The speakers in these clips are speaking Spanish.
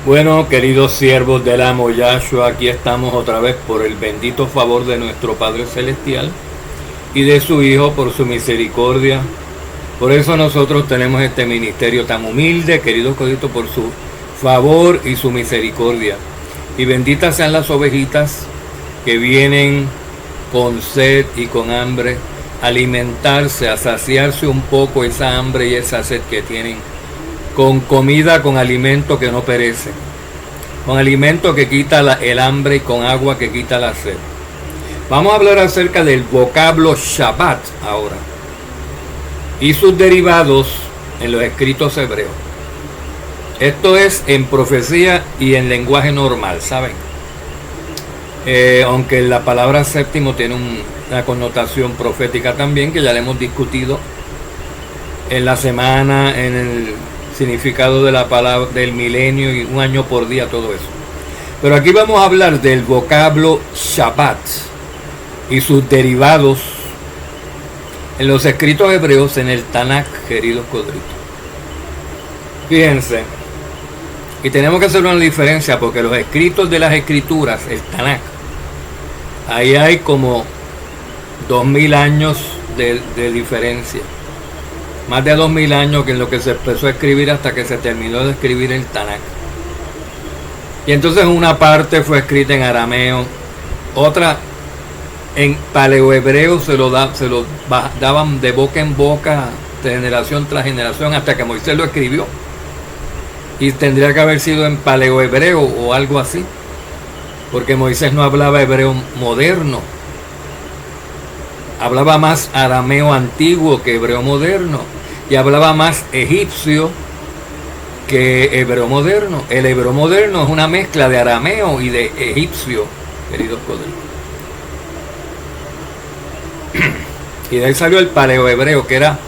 Bueno, queridos siervos del amo Yahshua, aquí estamos otra vez por el bendito favor de nuestro Padre Celestial y de su Hijo por su misericordia. Por eso nosotros tenemos este ministerio tan humilde, queridos coditos, por su favor y su misericordia. Y benditas sean las ovejitas que vienen con sed y con hambre a alimentarse, a saciarse un poco esa hambre y esa sed que tienen, con comida, con alimento que no perece, con alimento que quita el hambre y con agua que quita la sed. Vamos a hablar acerca del vocablo Shabbat ahora y sus derivados en los escritos hebreos. Esto es en profecía y en lenguaje normal, ¿saben? Aunque la palabra séptimo tiene una connotación profética también, que ya le hemos discutido en la semana, en el significado de la palabra del milenio y un año por día, todo eso. Pero aquí vamos a hablar del vocablo Shabbat y sus derivados en los escritos hebreos en el Tanakh, queridos codritos. Fíjense, y tenemos que hacer una diferencia porque los escritos de las escrituras, el Tanakh, ahí hay como 2000 años de diferencia. Más de 2000 años que en lo que se empezó a escribir hasta que se terminó de escribir el Tanakh. Y entonces una parte fue escrita en arameo, otra en paleohebreo se lo daban de boca en boca, de generación tras generación, hasta que Moisés lo escribió. Y tendría que haber sido en paleohebreo o algo así, porque Moisés no hablaba hebreo moderno. Hablaba más arameo antiguo que hebreo moderno, y hablaba más egipcio que hebreo moderno. El hebreo moderno es una mezcla de arameo y de egipcio, queridos codritos. Y de ahí salió el paleohebreo, que era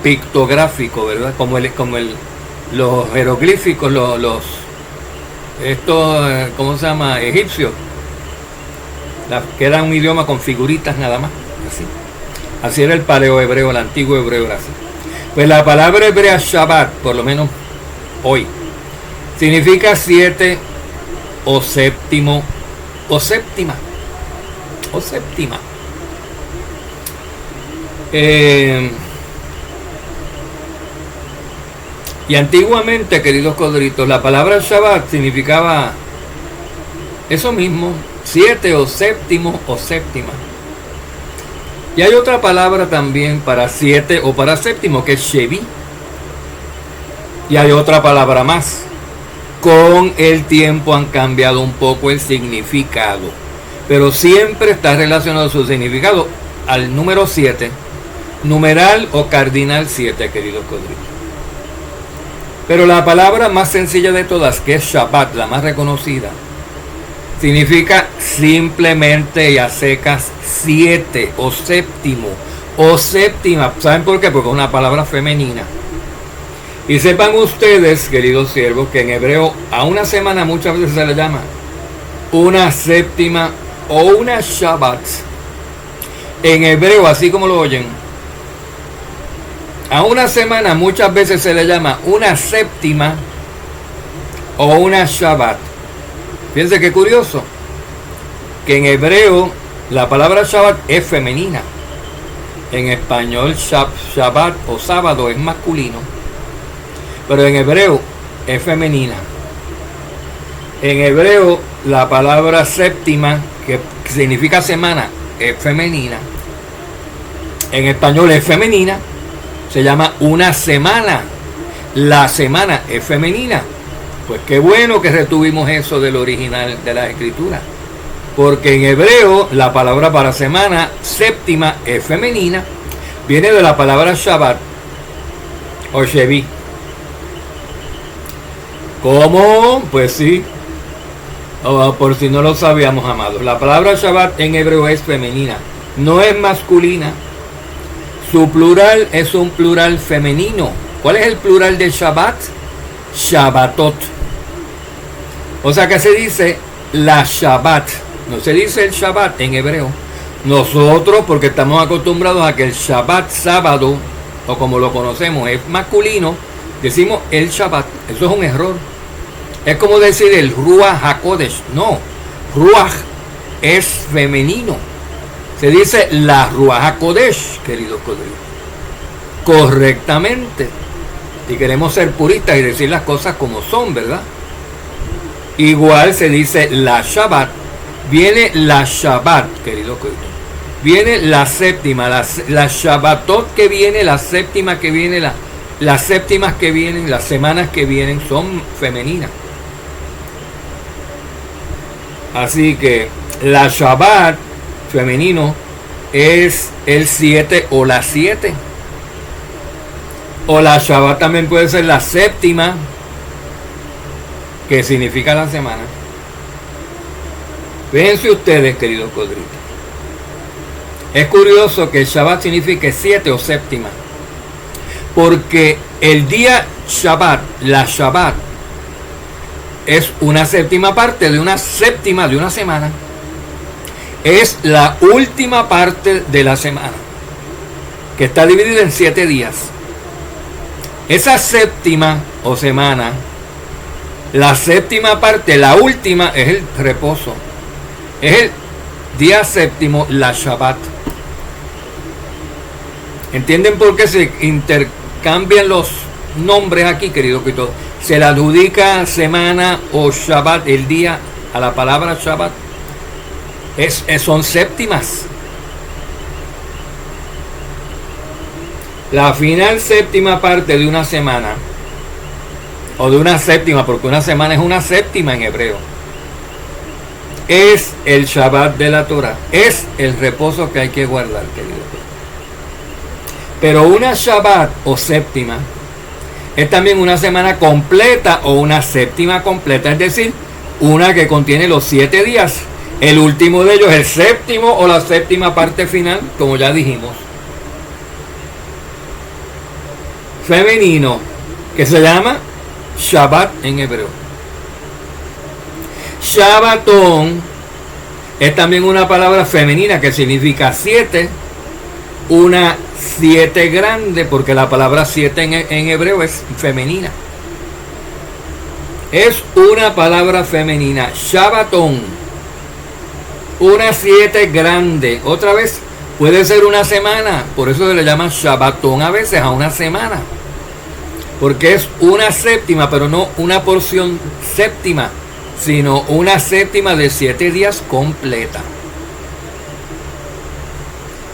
pictográfico, ¿verdad? Como los jeroglíficos, ¿cómo se llama? Egipcios, que era un idioma con figuritas nada más, así era el paleohebreo, el antiguo hebreo era así. Pues la palabra hebrea Shabbat, por lo menos hoy, significa 7 o séptimo o séptima. Y antiguamente, queridos codritos, la palabra Shabbat significaba eso mismo, 7 o séptimo o séptima. Y hay otra palabra también para 7 o para séptimo, que es Shevi. Y hay otra palabra más. Con el tiempo han cambiado un poco el significado, pero siempre está relacionado su significado al número 7, numeral o cardinal 7, queridos codritos. Pero la palabra más sencilla de todas, que es Shabbat, la más reconocida, significa simplemente y a secas 7 o séptimo o séptima. ¿Saben por qué? Porque es una palabra femenina. Y sepan ustedes, queridos siervos, que en hebreo a una semana muchas veces se le llama una séptima o una Shabbat. En hebreo, así como lo oyen, a una semana muchas veces se le llama una séptima o una Shabbat. Fíjense qué curioso, que en hebreo la palabra Shabbat es femenina. En español Shabbat o sábado es masculino, pero en hebreo es femenina. En hebreo la palabra séptima, que significa semana, es femenina. En español es femenina, se llama una semana. La semana es femenina. Pues qué bueno que retuvimos eso del original de la escritura, porque en hebreo la palabra para semana, séptima, es femenina, viene de la palabra Shabbat o Shevi. ¿Cómo? Pues sí, por si no lo sabíamos, amados, la palabra Shabbat en hebreo es femenina, no es masculina. Su plural es un plural femenino. ¿Cuál es el plural de Shabbat? Shabbatot. O sea que se dice la Shabbat, no se dice el Shabbat en hebreo. Nosotros, porque estamos acostumbrados a que el Shabbat, sábado, o como lo conocemos, es masculino, decimos el Shabbat. Eso es un error. Es como decir el Ruach HaKodesh. No, Ruach es femenino. Se dice la Ruach HaKodesh, querido codrillo. Correctamente. Si queremos ser puristas y decir las cosas como son, ¿verdad? Igual se dice la Shabbat. Viene la Shabbat, querido codrillo. Viene la séptima, la Shabbatot que viene, la séptima que viene, las séptimas que vienen, las semanas que vienen son femeninas. Así que la Shabbat femenino es el 7 o la 7. O la Shabbat también puede ser la séptima, que significa la semana. Fíjense ustedes, queridos codritos. Es curioso que el Shabbat signifique 7 o séptima. Porque el día Shabbat, la Shabbat, es una séptima parte de una séptima de una semana. Es la última parte de la semana, que está dividida en 7 días. Esa séptima o semana, la séptima parte, la última, es el reposo. Es el día séptimo, la Shabbat. ¿Entienden por qué se intercambian los nombres aquí, querido Cristo? Se le adjudica semana o Shabbat, el día, a la palabra Shabbat. Son séptimas. La final séptima parte de una semana, o de una séptima, porque una semana es una séptima en hebreo, es el Shabbat de la Torah. Es el reposo que hay que guardar, querido. Pero una Shabbat o séptima es también una semana completa o una séptima completa, es decir, una que contiene los 7 días. El último de ellos, el séptimo o la séptima parte final, como ya dijimos. Femenino, que se llama Shabbat en hebreo. Shabbatón es también una palabra femenina que significa 7, una 7 grande, porque la palabra 7 en hebreo es femenina. Es una palabra femenina, Shabbatón, una 7 grande. Otra vez, puede ser una semana, por eso se le llama Shabbatón a veces a una semana, porque es una séptima, pero no una porción séptima, sino una séptima de 7 días completa.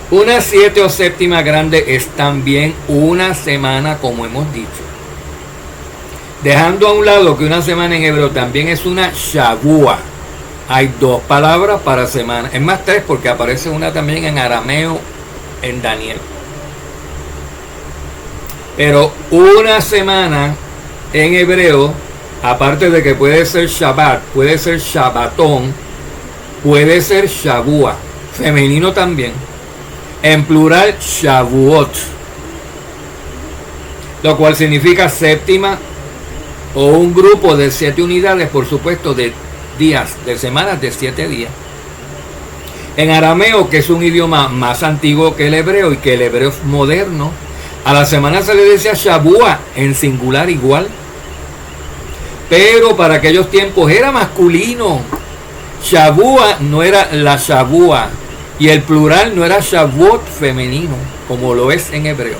Una 7 o séptima grande es también una semana, como hemos dicho. Dejando a un lado que una semana en hebreo también es una Shavua. Hay 2 palabras para semana. Es más 3 porque aparece una también en arameo en Daniel. Pero una semana en hebreo, aparte de que puede ser Shabbat, puede ser Shabbatón, puede ser Shavua. Femenino también. En plural, Shavuot, lo cual significa séptima o un grupo de 7 unidades, por supuesto, de días, de semanas de 7 días. En arameo, que es un idioma más antiguo que el hebreo y que el hebreo es moderno, a la semana se le decía Shavua en singular igual. Pero para aquellos tiempos era masculino. Shavua no era la Shavua. Y el plural no era Shavuot femenino, como lo es en hebreo.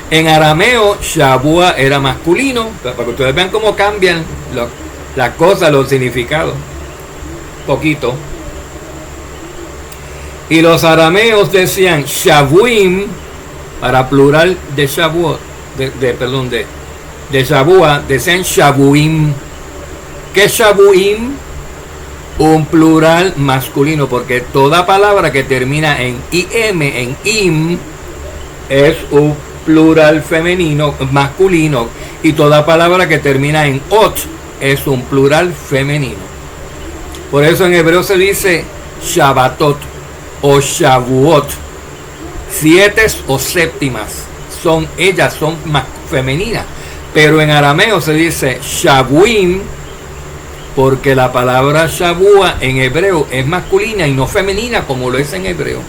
En arameo, Shavua era masculino, para que ustedes vean cómo cambian las cosas, los significados. Poquito. Y los arameos decían Shavuim, para plural de Shavuot, de Shavua, decían Shavuim. ¿Qué es Shavuim? Un plural masculino, porque toda palabra que termina en im, en im, es un plural femenino, masculino, y toda palabra que termina en ot es un plural femenino. Por eso en hebreo se dice Shabbatot o Shavuot. 7 o séptimas, ellas son más femeninas, pero en arameo se dice Shavuim, porque la palabra Shavua en hebreo es masculina y no femenina como lo es en hebreo.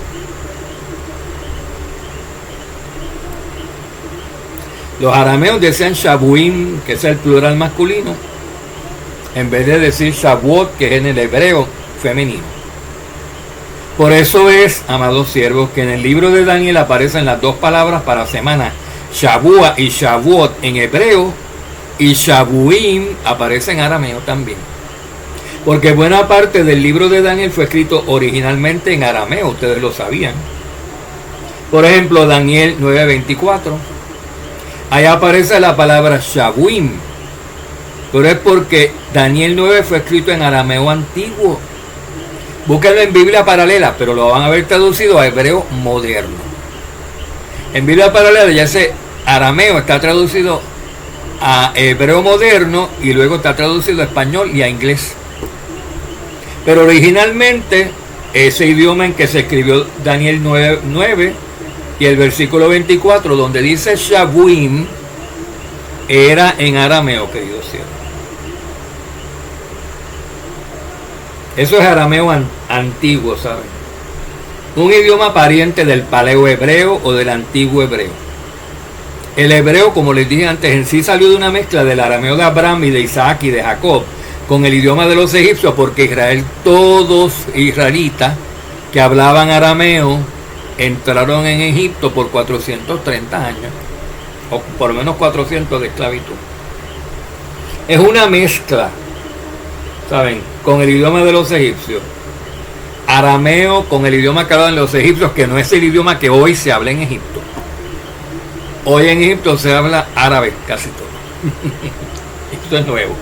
Los arameos decían Shavuim, que es el plural masculino, en vez de decir Shavuot, que es en el hebreo femenino. Por eso es, amados siervos, que en el libro de Daniel aparecen las dos palabras para semana, Shavua y Shavuot en hebreo, y Shavuim aparece en arameo también. Porque buena parte del libro de Daniel fue escrito originalmente en arameo, ustedes lo sabían. Por ejemplo, Daniel 9:24. Ahí aparece la palabra Shavuim, pero es porque Daniel 9 fue escrito en arameo antiguo. Búsquenlo en Biblia paralela, pero lo van a ver traducido a hebreo moderno. En Biblia paralela ya ese arameo está traducido a hebreo moderno y luego está traducido a español y a inglés. Pero originalmente ese idioma en que se escribió Daniel 9 y el versículo 24, donde dice Shavuim, era en arameo, queridos siervos. Eso es arameo antiguo, ¿saben? Un idioma pariente del paleo hebreo o del antiguo hebreo. El hebreo, como les dije antes, en sí salió de una mezcla del arameo de Abraham y de Isaac y de Jacob con el idioma de los egipcios, porque Israel, todos israelitas que hablaban arameo, entraron en Egipto por 430 años, o por lo menos 400 de esclavitud. Es una mezcla, ¿saben?, con el idioma de los egipcios. Arameo con el idioma que hablan los egipcios, que no es el idioma que hoy se habla en Egipto. Hoy en Egipto se habla árabe casi todo. Esto es nuevo.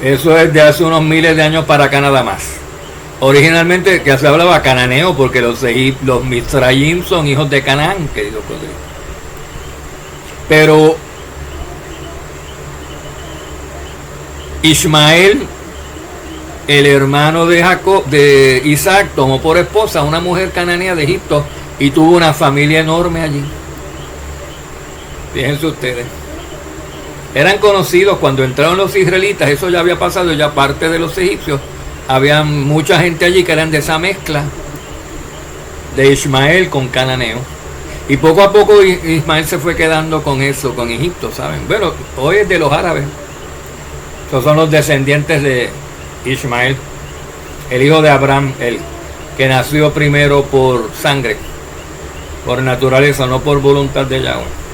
Eso es de hace unos miles de años para acá nada más. Originalmente que se hablaba cananeo, porque los Mitzrayim son hijos de Canaán, querido Rodrigo. Pero Ismael, el hermano de Jacob, de Isaac, tomó por esposa a una mujer cananea de Egipto y tuvo una familia enorme allí. Fíjense ustedes. Eran conocidos cuando entraron los israelitas, eso ya había pasado, ya parte de los egipcios. Había mucha gente allí que eran de esa mezcla de Ismael con cananeo. Y poco a poco Ismael se fue quedando con eso, con Egipto, ¿saben? Bueno, hoy es de los árabes. Esos son los descendientes de Ismael, el hijo de Abraham, el que nació primero por sangre, por naturaleza, no por voluntad de Yahweh.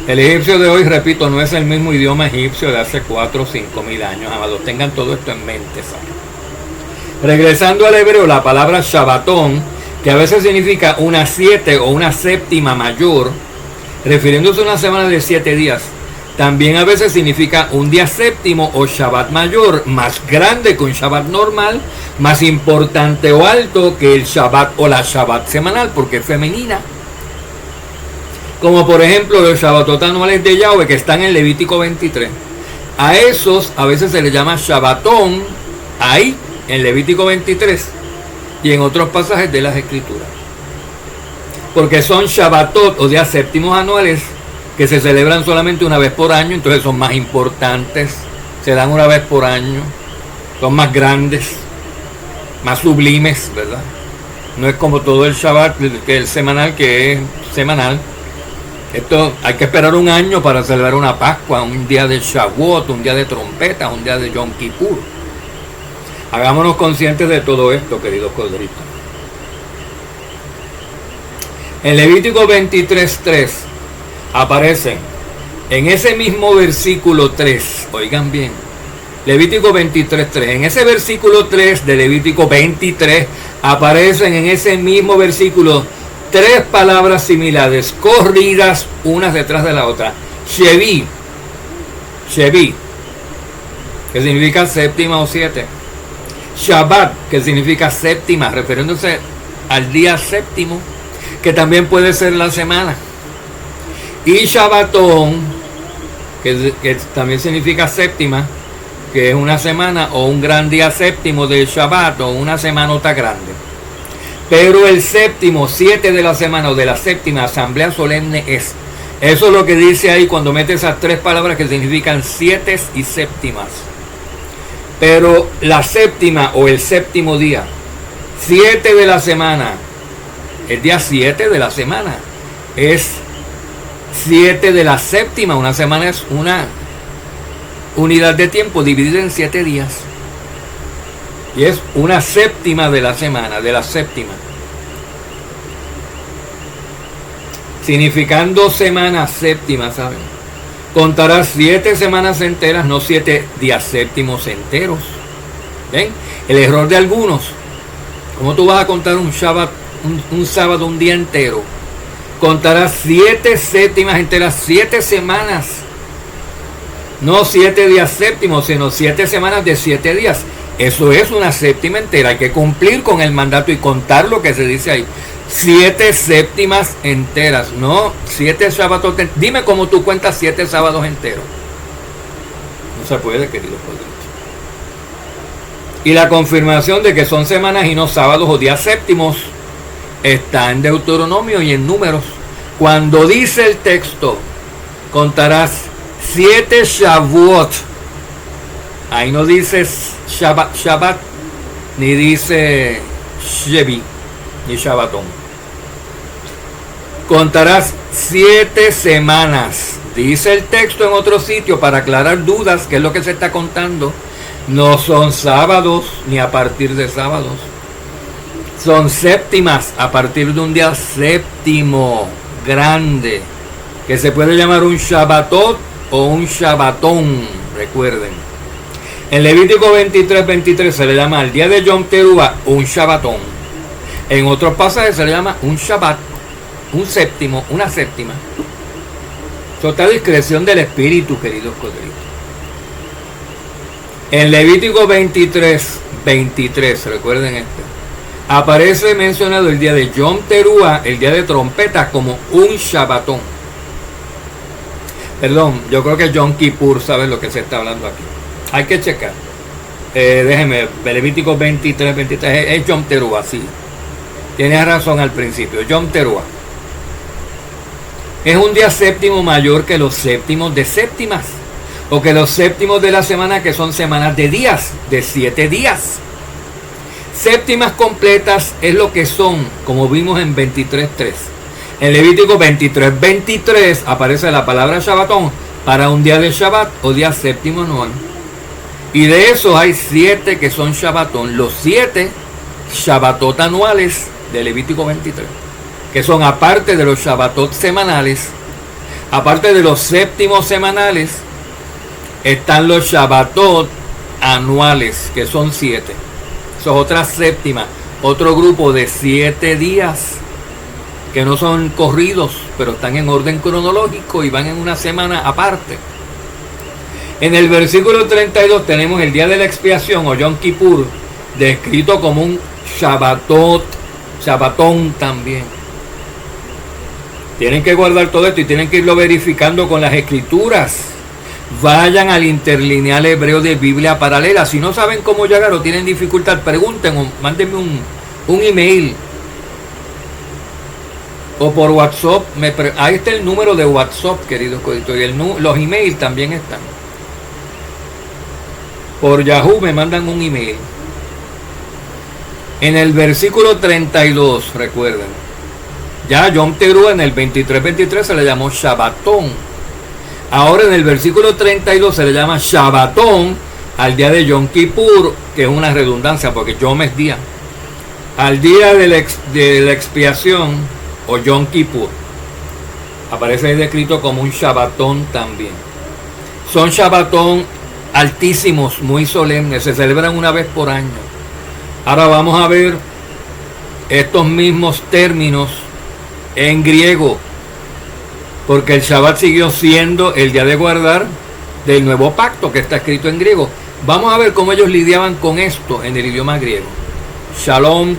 El egipcio de hoy, repito, no es el mismo idioma egipcio de hace 4 o 5 mil años, amados. Tengan todo esto en mente, ¿saben? Regresando al hebreo, la palabra Shabbatón, que a veces significa una 7 o una séptima mayor, refiriéndose a una semana de 7 días, también a veces significa un día séptimo o Shabbat mayor, más grande que un Shabbat normal, más importante o alto que el Shabbat o la Shabbat semanal, porque es femenina. Como por ejemplo los Shabbatot anuales de Yahweh que están en Levítico 23. A esos a veces se les llama Shabbatón, ahí en Levítico 23 y en otros pasajes de las Escrituras. Porque son Shabbatot o días séptimos anuales que se celebran solamente una vez por año, entonces son más importantes, se dan una vez por año, son más grandes, más sublimes, ¿verdad? No es como todo el Shabbat, que es semanal, que es semanal. Esto hay que esperar un año para celebrar una Pascua, un día de Shavuot, un día de trompeta, un día de Yom Kippur. Hagámonos conscientes de todo esto, queridos corderitos. En Levítico 23:3 aparecen en ese mismo versículo 3, oigan bien, Levítico 23:3, en ese versículo 3 de Levítico 23 aparecen en ese mismo versículo 3 palabras similares, corridas unas detrás de la otra. Shevi, que significa séptima o 7. Shabbat, que significa séptima, refiriéndose al día séptimo, que también puede ser la semana. Y Shabbatón, que también significa séptima, que es una semana o un gran día séptimo del Shabbat o una semanota grande. Pero el séptimo, 7 de la semana o de la séptima asamblea solemne es. Eso es lo que dice ahí cuando mete esas 3 palabras que significan 7 y séptimas. Pero la séptima o el séptimo día, 7 de la semana, el día 7 de la semana, es 7 de la séptima. Una semana es unidad de tiempo dividida en 7 días. Y es una séptima de la semana, de la séptima. Significando semana séptima, ¿saben? Contarás 7 semanas enteras, no 7 días séptimos enteros. ¿Ven? El error de algunos. ¿Cómo tú vas a contar un sábado, un día entero? Contarás 7 séptimas enteras, 7 semanas. No 7 días séptimos, sino 7 semanas de 7 días. Eso es una séptima entera. Hay que cumplir con el mandato y contar lo que se dice ahí. 7 séptimas enteras, no 7 sábados. Dime cómo tú cuentas 7 sábados enteros. No se puede, queridos padres. Y la confirmación de que son semanas y no sábados o días séptimos está en Deuteronomio y en Números. Cuando dice el texto, contarás 7 Shavuot. Ahí no dice Shabbat, ni dice Shevi, ni Shabbatón. Contarás 7 semanas. Dice el texto en otro sitio para aclarar dudas, que es lo que se está contando. No son sábados, ni a partir de sábados. Son séptimas, a partir de un día séptimo, grande, que se puede llamar un Shabbatot o un Shabbatón, recuerden. En Levítico 23 se le llama al día de Yom Teruah un Shabbatón. En otros pasajes se le llama un Shabbat, un séptimo, una séptima. Total discreción del Espíritu, queridos codritos. En Levítico 23, recuerden esto, aparece mencionado el día de Yom Teruah, el día de trompeta, como un Shabbatón. Perdón, yo creo que Yom Kippur, ¿sabes lo que se está hablando aquí? Hay que checar. Déjenme, Levítico 23, es Yom Teruah, sí. Tienes razón al principio, Yom Teruah. Es un día séptimo mayor que los séptimos de séptimas, o que los séptimos de la semana, que son semanas de días, de 7 días. Séptimas completas es lo que son, como vimos en 23.3. En Levítico 23 aparece la palabra Shabbatón para un día de Shabbat o día séptimo anual. Y de esos hay 7 que son Shabbatón, los 7 Shabbatot anuales de Levítico 23, que son aparte de los Shabbatot semanales, aparte de los séptimos semanales, están los Shabbatot anuales, que son 7. Eso es otra séptima, otro grupo de 7 días, que no son corridos, pero están en orden cronológico y van en una semana aparte. En el versículo 32 tenemos el día de la expiación o Yom Kippur, descrito como un Shabbatot, Shabbatón también. Tienen que guardar todo esto y tienen que irlo verificando con las escrituras. Vayan al interlineal hebreo de Biblia Paralela. Si no saben cómo llegar o tienen dificultad, pregunten o mándenme un email. O por WhatsApp. Ahí está el número de WhatsApp, queridos coditos. Y los emails también están. Por Yahoo me mandan un email. En el versículo 32, recuerden. Ya Yom Teruah en el 23 se le llamó Shabbatón. Ahora en el versículo 32 se le llama Shabbatón al día de Yom Kippur, que es una redundancia porque Yom es día. Al día de la expiación o Yom Kippur. Aparece ahí descrito como un Shabbatón también. Son Shabbatón altísimos, muy solemnes, se celebran una vez por año. Ahora vamos a ver estos mismos términos en griego, porque el Shabbat siguió siendo el día de guardar del nuevo pacto que está escrito en griego. Vamos a ver cómo ellos lidiaban con esto en el idioma griego. Shalom.